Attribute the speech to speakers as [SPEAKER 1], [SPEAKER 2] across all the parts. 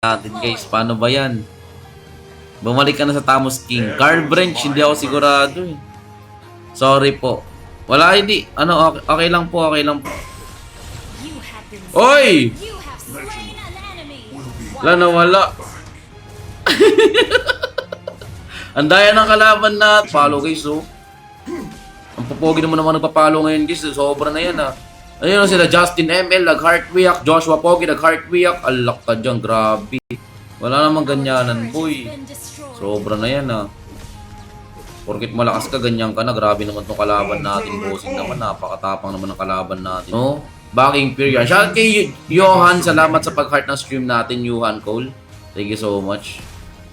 [SPEAKER 1] natin guys. Paano ba yan? Bumalik ka na sa Tamos King. Card Branch, hindi ako sigurado eh. Sorry po. Wala, hindi. Ano, okay lang po, okay lang po. Oy! Wala na wala. Ang daya ng kalaban na. Follow guys, oh. Ang pupogi naman nagpapalo ngayon guys. Sobra na yan ah. Ayun sila, Justin ML, nag-heartwiyak. Joshua Pogi, nag-heartwiyak. Alak ka dyan, grabe. Wala namang ganyanan, boy. Sobra na yan ah. Porkit malakas ka, ganyan ka na. Grabe naman tong kalaban natin. Bossing naman, napakatapang naman ng kalaban natin. No? Backing period. Shout kay Johan, salamat sa pag-heart ng stream natin, Johan Cole. Thank you so much.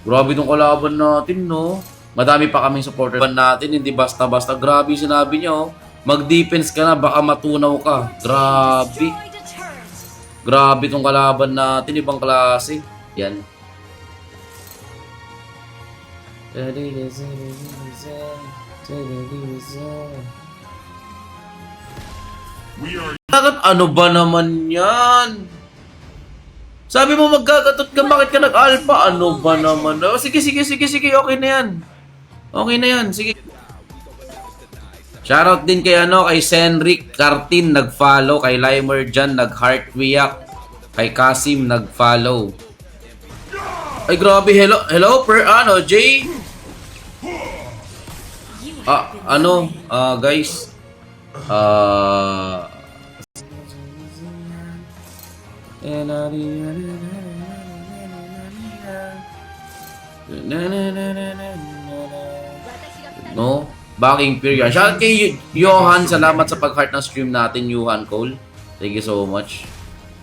[SPEAKER 1] Grabe tong kalaban natin, no? Madami pa kaming supporter natin, hindi basta-basta. Grabe sinabi niya, oh. Mag-defense ka na, baka matunaw ka. Grabe. Grabe tong kalaban natin, ibang klase. Yan. Ano ba naman yan? Sabi mo magkakatot ka, bakit ka nag-alpha? Ano ba naman? Oh, sige, okay na yan. Okay na yan, sige. Shoutout din kay kay Senric Cartin nag-follow, kay Limer Jan nag-heartwiyak, kay Kasim nag-follow. Ay grabe, hello per Jay. Guys. No? Backing period. Shout kay Johan, salamat sa pag-heart ng stream natin, Johan Cole. Thank you so much.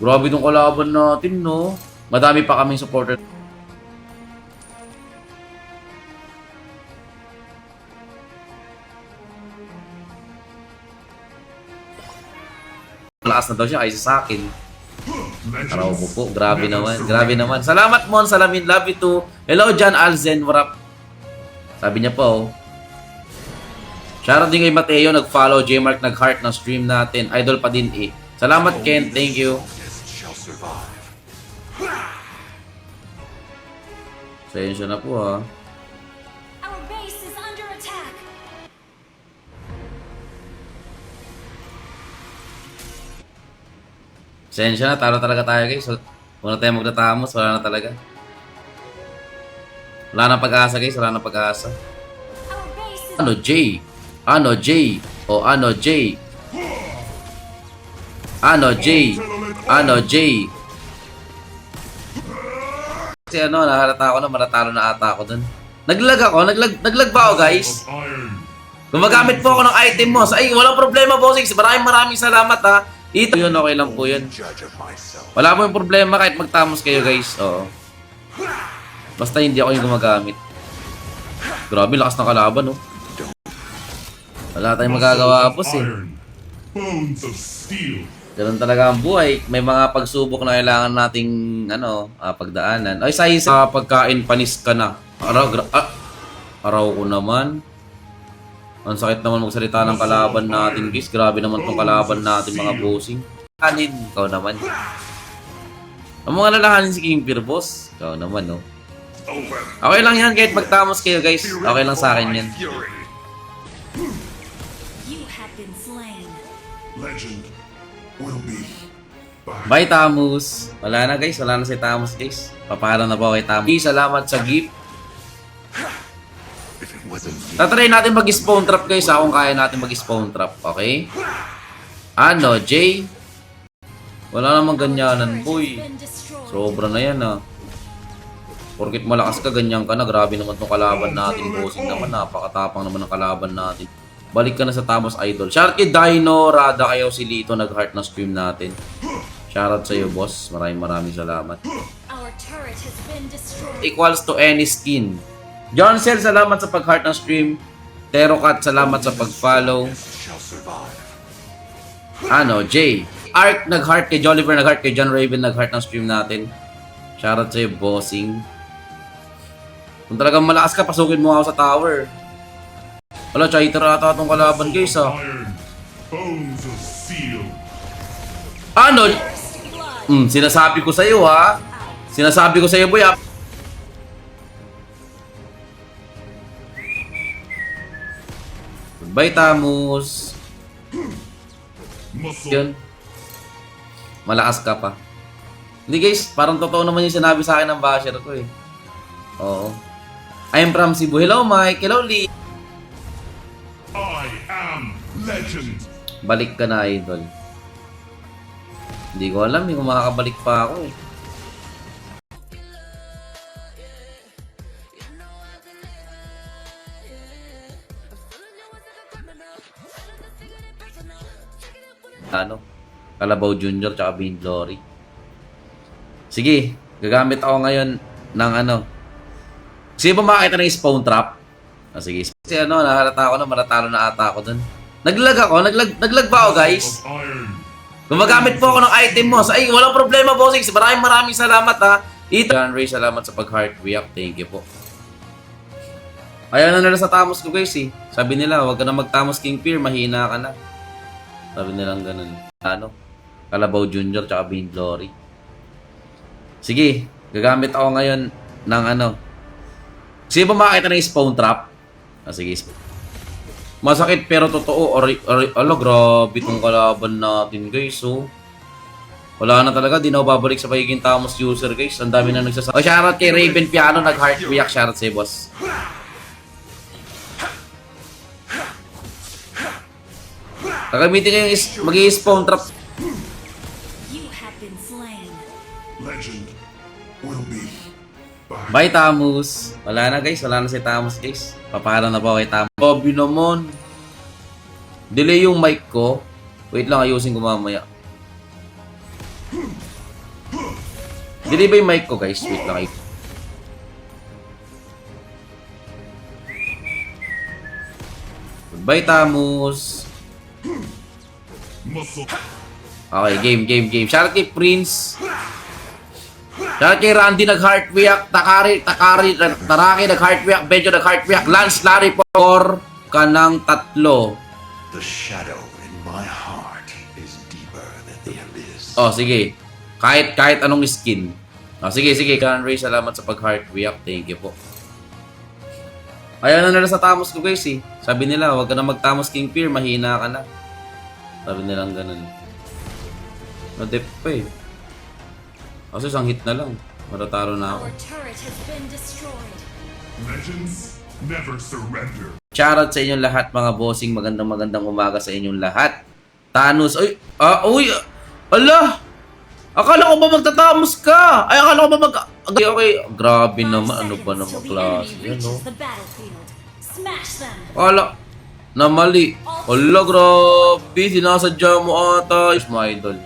[SPEAKER 1] Grabe tong kalaban natin, no? Madami pa kaming supporter. Lakas na daw siya kaysa sa akin. Araw po. Grabe naman. Grabe naman. Salamat, Mon. Salamin. Love you too. Hello, John Alzen. What up? Sabi niya po, oh. Shoutout din kay Mateo, nag-follow, J-Mark, nag-heart ng stream natin. Idol pa din eh. Salamat, Ken. Thank you. Sensya na po ha. Sensya na, talo talaga tayo guys. Wala tayo magtatamos, wala na talaga. Wala na pag-asa guys, wala na pag-asa. Ano, Jay? Ano, Jay? O ano, Jay? Ano, Jay? Ano, Jay? Kasi nahalata ako na maratalo na ata ako dun. Naglag ako? Naglag ba ako, guys? Gumagamit po ako ng item mo. Ay, walang problema, bossing. Maraming salamat, ha. Ito yun, okay lang po yun. Wala po yung problema kahit magtamos kayo, guys. Oo. Basta hindi ako yung gumagamit. Grabe, lakas ng kalaban, oh. Wala tayong magagawa po eh. Ganun talaga ang buhay. May mga pagsubok na kailangan nating pagdaanan. Ay, sa pagkain panis ka na. Araw ko naman. Ang sakit naman magsalita ng kalaban natin, guys. Grabe naman tong kalaban natin, mga bossing. Kanin, ikaw naman. Ang mga lalahanin si King Fear, boss. Ikaw naman, no? Okay lang yan, kahit magtamos kayo, guys. Okay lang sa akin yan. Bye, Tamus. Wala na, guys. Wala na si Tamus, guys. Papahara na po kay Tamus. Salamat sa gift. Tatry natin mag-spawn trap, guys. Kung kaya natin mag-spawn trap. Okay? Ano, Jay? Wala namang ganyanan, boy. Sobra na yan, ah. Porkit malakas ka, ganyan ka na. Grabe naman tong kalaban natin. Bossing naman. Napakatapang naman ng kalaban natin. Balik ka na sa Tamos Idol. Shoutout kay Dino, Rada, kayo si Lito, nag-heart ng stream natin. Shoutout sa iyo, boss. Maraming salamat. Equals to any skin. John Cell, salamat sa pag-heart ng stream. Terocat, salamat sa pag-follow. Ano, Jay. Ark, nag-heart kay Jolliver, nag-heart kay John Raven, nag-heart ng stream natin. Shoutout sa iyo, bossing. Kung talagang malakas ka, pasukin mo ako sa tower. Wala, chaiter ata itong kalaban, guys, ha. Ano? Sinasabi ko sa'yo, ha. Sinasabi ko sa iyo, boy, ah. Goodbye, Tamus. Yun. Malakas ka pa. Hindi guys, parang totoo naman yung sinabi sa akin ng basher ko eh. Oo. I am from Cebu. Hello Mike. Hello Lee.
[SPEAKER 2] I am legend.
[SPEAKER 1] Balik ka na, idol. Hindi ko alam kung makakabalik pa ako eh. Ano? Kalabaw Junior tsaka Bean Glory. Sige, gagamit ako ngayon ng ano. Sino ba makakita ng spawn trap? Ah, sige. Kasi ano, nahalata ako na maratalo na ata ako dun. Naglag ako? Naglag ba ako, guys?
[SPEAKER 2] Of iron.
[SPEAKER 1] Gumagamit po ako ng item mo. Ay, walang problema, bossing. Maraming salamat, ha. John Ray, salamat sa pag-heart react. Thank you po. Ayaw na nila sa Tamos ko, guys, eh. Sabi nila, huwag ka na mag-Tamos King Fear, mahina ka na. Sabi nilang ganun. Ano? Kalabaw Junior tsaka Bean Glory. Sige, gagamit ako ngayon ng ano. Sino ba makakita ng spawn trap? Ah, sige. Masakit pero totoo. Grabe itong kalaban natin, guys. So, wala na talaga. Di na ako babalik sa pagiging Tamos user, guys. Ang dami na nagsasabi. Oh, shoutout kay Raven Piano. Nag-heart react. Shoutout sa'yo, boss. Kakamitin ko yung mag-i-spawn trap.
[SPEAKER 3] You have been slain.
[SPEAKER 2] Legend will be back.
[SPEAKER 1] Bye, Tamus. Wala na, guys. Wala na si Tamus, guys. Papaharap na po kay Tamus. Bobby naman. Delay yung mic ko. Wait lang, ayusin ko mamaya. Delay ba yung mic ko, guys? Wait lang. Goodbye, Tamus.
[SPEAKER 2] Muscle.
[SPEAKER 1] Okay, game. Shoutout kay Prince. Shoutout kay Randy nag-heart react. Taraki nag-heart react. Benjo nag-heart react. Lance Larry por kanang tatlo.
[SPEAKER 2] The shadow in my heart is deeper than the abyss.
[SPEAKER 1] Oh, sige. Kahit anong skin. Oh, sige. Kanan Ray, salamat sa pag-heart react. Thank you po. Ayaw na nila sa Tamos ko, guys, eh. Sabi nila, huwag ka na mag-Tamos King Fear, mahina ka na. Sabi nilang ganun. Na-dep pa eh. Kasi isang hit na lang. Marataro na ako.
[SPEAKER 3] Our turret has been destroyed.
[SPEAKER 2] Legends never surrender.
[SPEAKER 1] Shoutout sa inyong lahat, mga bossing. Magandang umaga sa inyong lahat. Thanos. Ala! Akala ko ba magtatamos ka? Ay, akala ko ba Okay. Grabe naman. Ano ba naman klase yan, no?
[SPEAKER 3] The battlefield. Smash them.
[SPEAKER 1] Akala na mali. Ala, grabe. Sinasadya mo ata. Is my idol.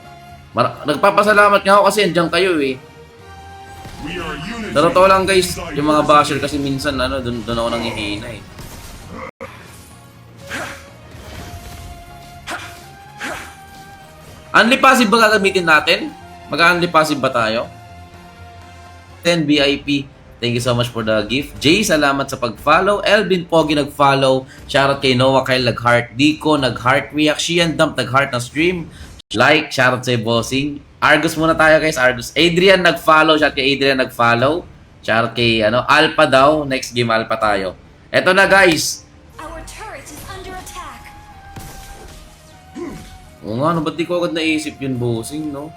[SPEAKER 1] Nagpapasalamat nga ako kasi andyan kayo eh.
[SPEAKER 2] We are unity.
[SPEAKER 1] Sa totoo lang guys, yung mga basher kasi minsan doon ako nangihina eh. Unli passive ba gagamitin natin? Mag-unli passive ba tayo? 10 VIP. Thank you so much for the gift. Jay, salamat sa pag-follow. Elvin Pogi nag-follow. Shoutout kay Noah, Kyle nag-heart. Dico nag-heart. React. Shian Dump nag-heart na stream. Like, shoutout sa bossing. Argus muna tayo guys, Argus. Adrian nag-follow. Shoutout kay Adrian nag-follow. Shoutout kay Alpha daw. Next game Alpha tayo. Eto na guys.
[SPEAKER 3] Our turret is under attack.
[SPEAKER 1] Oo nga, ba't di ko agad naisip yun, bossing, no?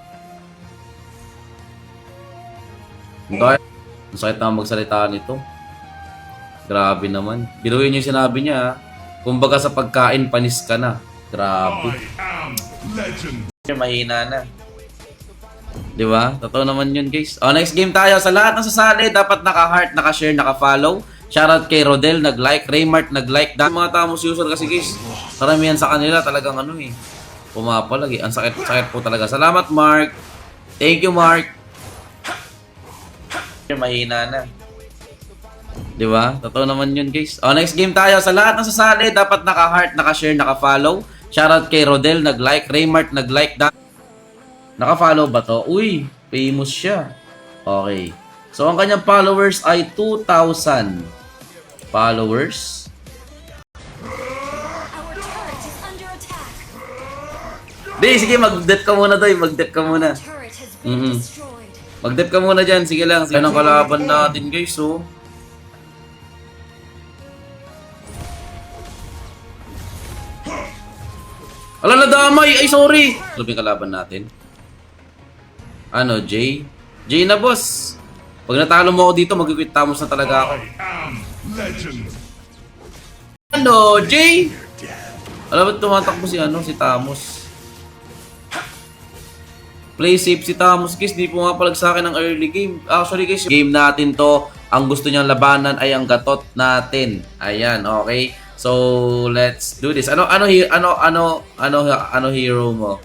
[SPEAKER 1] Ang sakit na magsalita nito. Grabe naman. Biruin yung sinabi niya, ha? Kumbaga sa pagkain, panis ka na. Grabe.
[SPEAKER 2] I am legend.
[SPEAKER 1] Mahina na. Di ba? Totoo naman yun, guys. Oh, next game tayo. Sa lahat ng sasali, dapat naka-heart, naka-share, naka-follow. Shoutout kay Rodel, nag-like. Raymart, nag-like. Dahil mga Tamos user kasi, guys. Karamihan sa kanila talagang pumapalag eh. Ang sakit po talaga. Salamat, Mark. Thank you, Mark. Mahina na. Di ba? Totoo naman yun, guys. Oh, next game tayo. Sa lahat ng sasali, dapat naka-heart, naka-share, naka-follow. Shoutout kay Rodel, nag-like. Raymart, nag-like. Naka-follow ba to? Uy, famous siya. Okay. So, ang kanyang followers ay 2,000 followers.
[SPEAKER 3] Our turret is under attack.
[SPEAKER 1] Di, sige, mag-det ka muna doy. Mag-det ka muna.
[SPEAKER 3] Turret has been destroyed.
[SPEAKER 1] Mag-dep ka muna dyan. Sige lang. Yan ang kalaban natin, guys, oh. Ala, nadamay! Ay, sorry! Ano yung kalaban natin? Ano, Jay? Jay na, boss! Pag natalo mo ako dito, mag-quit Tamos na talaga ako.
[SPEAKER 2] Legend.
[SPEAKER 1] Ano, Jay? Alam mo, tumatakbo si Tamos. Play safe si Tamos, guys. Di pumapalag sa akin ng early game. Actually, guys, game natin to. Ang gusto niyang labanan ay ang gatot natin. Ayan, okay? So, let's do this. Ano hero mo?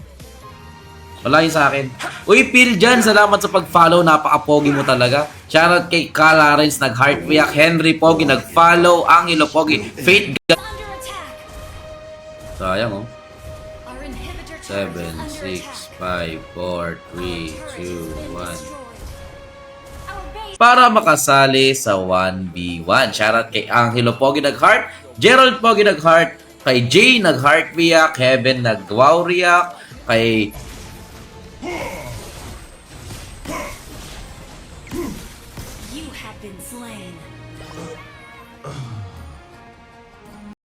[SPEAKER 1] Wala yun sa akin. Uy, Phil dyan. Salamat sa pag-follow. Napaka-pogi mo talaga. Shoutout kay Cal Lawrence, nag-heart react. Henry Pogi, nag-follow. Angelo Pogi. Fate
[SPEAKER 3] Under attack.
[SPEAKER 1] Sayang, oh.
[SPEAKER 3] Our inhibitor turret
[SPEAKER 1] 7,
[SPEAKER 3] is
[SPEAKER 1] 6,
[SPEAKER 3] under
[SPEAKER 1] 5, 4, 3,
[SPEAKER 3] attack. Our turret
[SPEAKER 1] 2, 1.
[SPEAKER 3] has been destroyed. Our base
[SPEAKER 1] Para makasali sa 1v1. Shoutout kay Angelo Pogi, nag-heart. Gerald Pogi, nag-heart. Kay Jay, nag-heart react. Kevin, nag-wow react. Kay
[SPEAKER 3] you have been slain.